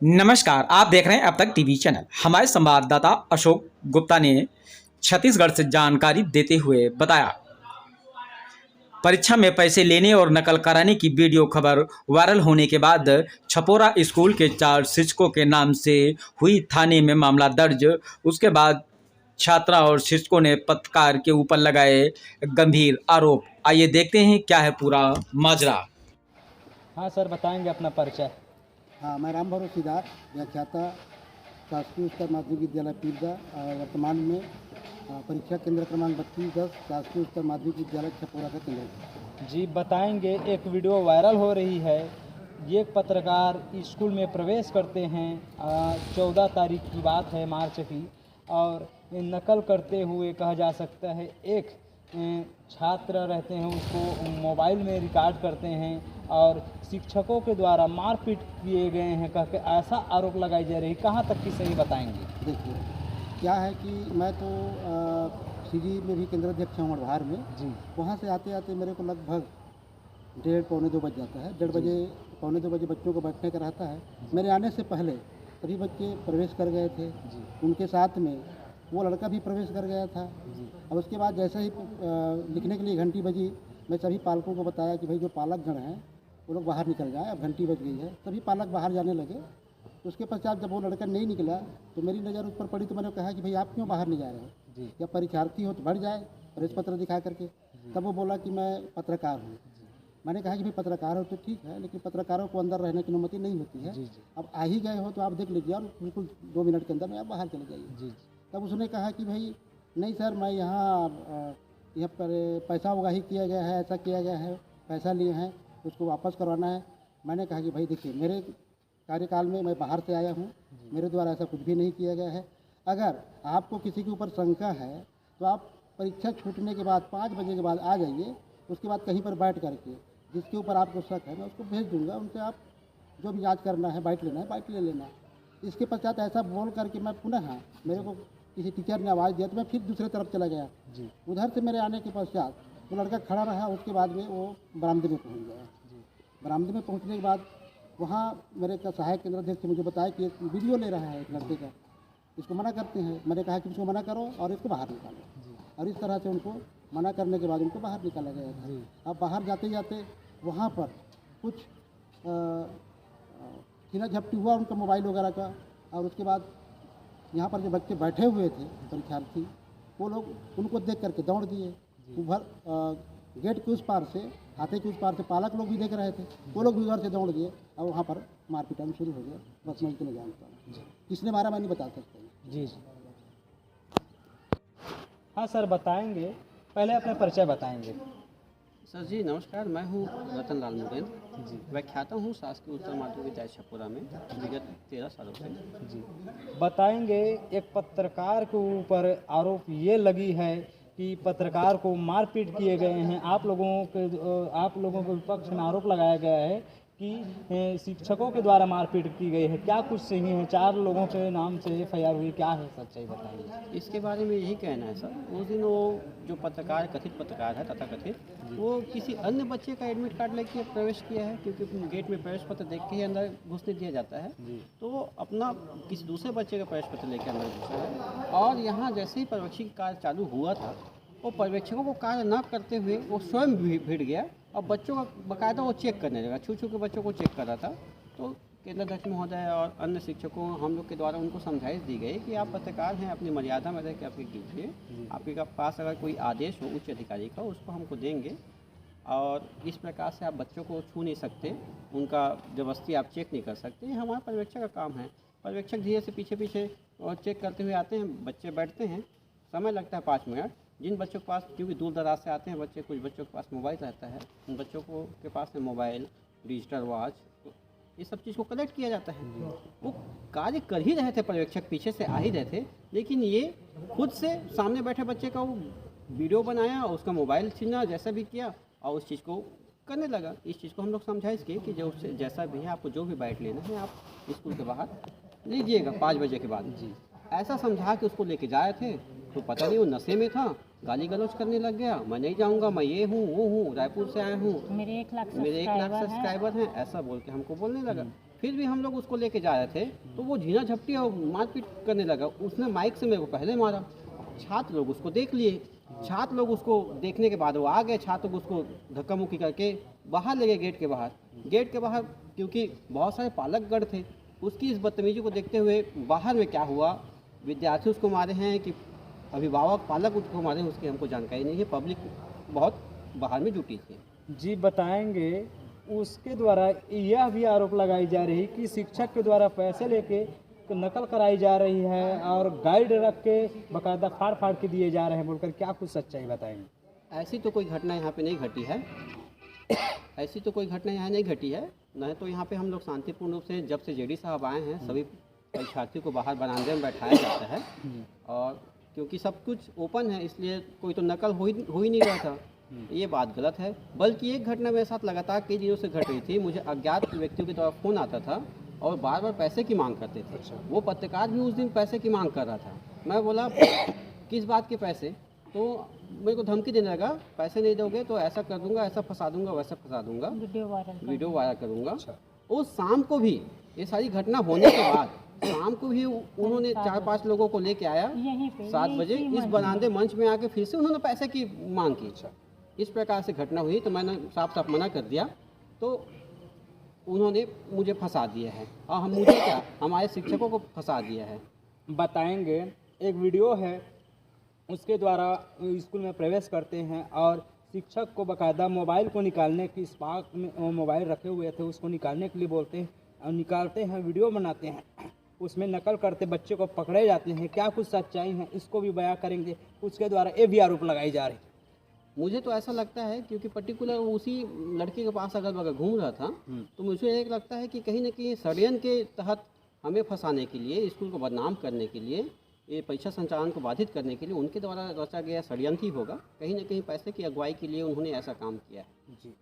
नमस्कार, आप देख रहे हैं अब तक टीवी चैनल। हमारे संवाददाता अशोक गुप्ता ने छत्तीसगढ़ से जानकारी देते हुए बताया, परीक्षा में पैसे लेने और नकल कराने की वीडियो खबर वायरल होने के बाद छपोरा स्कूल के 4 शिक्षकों के नाम से हुई थाने में मामला दर्ज। उसके बाद छात्रा और शिक्षकों ने पत्रकार के ऊपर लगाए गंभीर आरोप। आइए देखते हैं क्या है पूरा माजरा। हाँ सर, बताएंगे अपना परिचय। हाँ, मैं राम भरोसे सिद्धार्थ, व्याख्याता, शासकीय उच्चतर माध्यमिक विद्यालय पीरजा। वर्तमान में परीक्षा केंद्र क्रमांक 3210 शासकीय उच्चतर माध्यमिक विद्यालय छपोरा का केंद्र है। जी बताएंगे, एक वीडियो वायरल हो रही है। ये एक पत्रकार स्कूल में प्रवेश करते हैं, 14 तारीख की बात है, मार्च की, और नकल करते हुए कहा जा सकता है एक छात्र रहते हैं, उसको मोबाइल में रिकॉर्ड करते हैं और शिक्षकों के द्वारा मारपीट किए गए हैं कह के ऐसा आरोप लगाई जा रही। कहाँ तक की सही बताएंगे? देखिए, क्या है कि मैं तो सीजी में भी केंद्र अध्यक्ष हूँ मढ़वार में जी। वहाँ से आते आते मेरे को लगभग 1:30 पौने 2 बज जाता है। 1:30 बजे पौने 2 बजे बच्चों को बैठने का रहता है। मेरे आने से पहले सभी बच्चे प्रवेश कर गए थे। उनके साथ में वो लड़का भी प्रवेश कर गया था। अब उसके बाद जैसे ही लिखने के लिए घंटी बजी, मैं सभी पालकों को बताया कि भाई जो पालकगण हैं वो लोग बाहर निकल जाएं, अब घंटी बज गई है। सभी पालक बाहर जाने लगे। उसके पश्चात जब वो लड़का नहीं निकला तो मेरी नज़र उस पर पड़ी, तो मैंने कहा कि भाई आप क्यों बाहर नहीं जा रहे हो? या परीक्षार्थी हो तो बढ़ जाए प्रवेश पत्र दिखा करके। तब वो बोला कि मैं पत्रकार हूँ। मैंने कहा कि भाई पत्रकार हो तो ठीक है, लेकिन पत्रकारों को अंदर रहने की अनुमति नहीं होती है। अब आ ही गए हो तो आप देख लीजिए और बिल्कुल 2 मिनट के अंदर में आप बाहर चले जाइए। तब उसने कहा कि भाई नहीं सर, मैं यहाँ पर पैसा उगाही किया गया है, ऐसा किया गया है, पैसा लिए हैं, उसको वापस करवाना है। मैंने कहा कि भाई देखिए, मेरे कार्यकाल में मैं बाहर से आया हूँ, मेरे द्वारा ऐसा कुछ भी नहीं किया गया है। अगर आपको किसी के ऊपर शंका है तो आप परीक्षा छूटने के बाद 5 बजे के बाद आ जाइए। उसके बाद कहीं पर बैठ करके जिसके ऊपर आपको शक है मैं उसको भेज दूँगा, उनसे आप जो भी जाँच करना है, बाइट लेना है बाइट ले लेना। इसके पश्चात ऐसा बोल करके मैं पुनः, मेरे को किसी टीचर ने आवाज़ दिया तो मैं फिर दूसरे तरफ चला गया। उधर से मेरे आने के पश्चात वो लड़का खड़ा रहा। उसके बाद में वो बरामदे में पहुंच गया। बरामदे में पहुंचने के बाद वहाँ मेरे का सहायक केंद्र अध्यक्ष ने मुझे बताया कि एक वीडियो ले रहा है एक लड़के का, इसको मना करते हैं। मैंने कहा कि उसको मना करो और इसको बाहर निकालो, और इस तरह से उनको मना करने के बाद उनको बाहर निकाला गया था। अब बाहर जाते जाते वहाँ पर कुछ छीना झपटी हुआ उनका मोबाइल वगैरह का, और उसके बाद यहाँ पर जो बच्चे बैठे हुए थे परीक्षार्थी, वो लोग उनको देख करके दौड़ दिए। उधर गेट के उस पार से, खाते के उस पार से पालक लोग भी देख रहे थे, वो लोग भी उधर से दौड़ दिए और वहाँ पर मारपीट शुरू हो गया। बस मैं इतने जानता हूँ, किसने मारा मैं नहीं बता सकता। जी। हाँ सर, बताएंगे, पहले अपना परिचय बताएंगे। सर जी नमस्कार, मैं हूँ रतन लाल मुरेन जी, व्याख्याता हूँ शासकीय उच्चतर माध्यमिक विद्यालय छपोरा में विगत 13 सालों से। जी बताएंगे, एक पत्रकार के ऊपर आरोप ये लगी है कि पत्रकार को मारपीट किए गए हैं। आप लोगों के पक्ष में आरोप लगाया गया है कि शिक्षकों के द्वारा मारपीट की गई है। क्या कुछ सही है? 4 लोगों के नाम से एफआईआर हुई, क्या है सच्चाई बताइए। इसके बारे में यही कहना है सर, उस दिन वो जो पत्रकार, कथित पत्रकार है तथा कथित, वो किसी अन्य बच्चे का एडमिट कार्ड लेके प्रवेश किया है, क्योंकि गेट में प्रवेश पत्र देख के ही अंदर घुसने दिया जाता है। तो वो अपना किसी दूसरे बच्चे का प्रवेश पत्र लेकर अंदर घुसा है, और यहाँ जैसे ही पर्यवेक्षी कार्य चालू हुआ था, वो पर्यवेक्षकों को कार्य न करते हुए वो स्वयं भिड़ गया और बच्चों का बाकायदा वो चेक करने लगा, छू के बच्चों को चेक कर रहा था। तो केंद्र अध्यक्ष महोदय और अन्य शिक्षकों, हम लोग के द्वारा उनको समझाइश दी गई कि आप पत्रकार हैं, अपनी मर्यादा में रह के आप कीजिए। आपके पास अगर कोई आदेश हो उच्च अधिकारी का, उसको हमको देंगे, और इस प्रकार से आप बच्चों को छू नहीं सकते, उनका ज़बरदस्ती आप चेक नहीं कर सकते। ये हमारा पर्यवेक्षक का काम है। पर्यवेक्षक धीरे से पीछे और चेक करते हुए आते हैं, बच्चे बैठते हैं, समय लगता है 5 मिनट। जिन बच्चों के पास, क्योंकि दूर दराज से आते हैं बच्चे, कुछ बच्चों के पास मोबाइल रहता है, उन बच्चों को के पास में मोबाइल, डिजिटल वॉच, तो ये सब चीज़ को कलेक्ट किया जाता है। वो कार्य कर ही रहे थे, पर्यवेक्षक पीछे से आ ही रहे थे, लेकिन ये खुद से सामने बैठे बच्चे का वो वीडियो बनाया और उसका मोबाइल छीना, जैसा भी किया, और उस चीज़ को करने लगा। इस चीज़ को हम लोग समझाइश किए कि जो उससे जैसा भी है, आपको जो भी बाइट लेना है आप स्कूल के बाहर लीजिएगा 5 बजे के बाद। जी ऐसा समझा के उसको लेके जाए थे, तो पता नहीं वो नशे में था, गाली गलौज करने लग गया। मैं नहीं जाऊंगा, मैं ये हूँ वो हूँ, रायपुर से आया हूँ, मेरे 1 लाख सब्सक्राइबर हैं, ऐसा बोल के हमको बोलने लगा। फिर भी हम लोग उसको लेके जा रहे थे तो वो झीना झपटी और मारपीट करने लगा। उसने माइक से मेरे को पहले मारा। छात्र लोग उसको देख लिए। छात्र लोग उसको देखने के बाद वो आ गए। छात्र लोग उसको धक्का मुक्की करके बाहर ले गए गेट के बाहर। गेट के बाहर क्योंकि बहुत सारे पालकगण थे, उसकी इस बदतमीजी को देखते हुए बाहर में क्या हुआ, विद्यार्थी उसको मारे हैं कि अभिभावक पालक उसको मारे हैं, उसकी हमको जानकारी नहीं है। पब्लिक बहुत बाहर में जुटी थी। जी बताएंगे। उसके द्वारा यह भी आरोप लगाई जा रही कि शिक्षक के द्वारा पैसे लेके नकल कराई जा रही है और गाइड रख के बाकायदा फाड़ फाड़ के दिए जा रहे हैं बोलकर, क्या कुछ सच्चाई बताएंगे? ऐसी तो कोई घटना यहाँ पे नहीं घटी है। ऐसी तो कोई घटना यहाँ नहीं घटी है। नहीं तो यहाँ पे हम लोग शांतिपूर्ण रूप से, जब से जेडी साहब आए हैं, सभी परीक्षार्थियों को बाहर बरामदे में बैठाया जाता है। और क्योंकि सब कुछ ओपन है इसलिए कोई तो नकल हो ही नहीं रहा था। ये बात गलत है। बल्कि एक घटना मेरे साथ लगातार कई दिनों से घट रही थी। मुझे अज्ञात व्यक्तियों के द्वारा फ़ोन आता था और बार बार पैसे की मांग करते थे। वो पत्रकार भी उस दिन पैसे की मांग कर रहा था। मैं बोला किस बात के पैसे? तो मेरे को धमकी देने लगा, पैसे नहीं दोगे तो ऐसा कर दूंगा, ऐसा फंसा दूंगा, वैसा फंसा दूंगा, वीडियो वायरल करूंगा। और शाम को भी ये सारी घटना होने के बाद शाम को भी उन्होंने 4-5 लोगों को लेके आया 7 बजे इस बरामदे मंच में आके फिर से उन्होंने पैसे की मांग की। इस प्रकार से घटना हुई तो मैंने साफ साफ मना कर दिया। तो उन्होंने मुझे फंसा दिया है और मुझे क्या, हमारे शिक्षकों को फंसा दिया है। बताएंगे। एक वीडियो है, उसके द्वारा स्कूल में प्रवेश करते हैं और शिक्षक को बाकायदा मोबाइल को निकालने की स्पार्क में वो मोबाइल रखे हुए थे, उसको निकालने के लिए बोलते हैं और निकालते हैं, वीडियो बनाते हैं, उसमें नकल करते बच्चे को पकड़े जाते हैं। क्या कुछ सच्चाई है इसको भी बयां करेंगे। उसके द्वारा ये भी आरोप लगाई जा रही। मुझे तो ऐसा लगता है क्योंकि पर्टिकुलर उसी लड़के के पास अगल बगल घूम रहा था, तो मुझे एक लगता है कि कहीं ना कहीं षड्यंत्र के तहत हमें फंसाने के लिए, स्कूल को बदनाम करने के लिए, ये परीक्षा संचालन को बाधित करने के लिए उनके द्वारा रचा गया षड्यंत्र ही होगा। कहीं ना कहीं पैसे की अगुवाई के लिए उन्होंने ऐसा काम किया है। जी।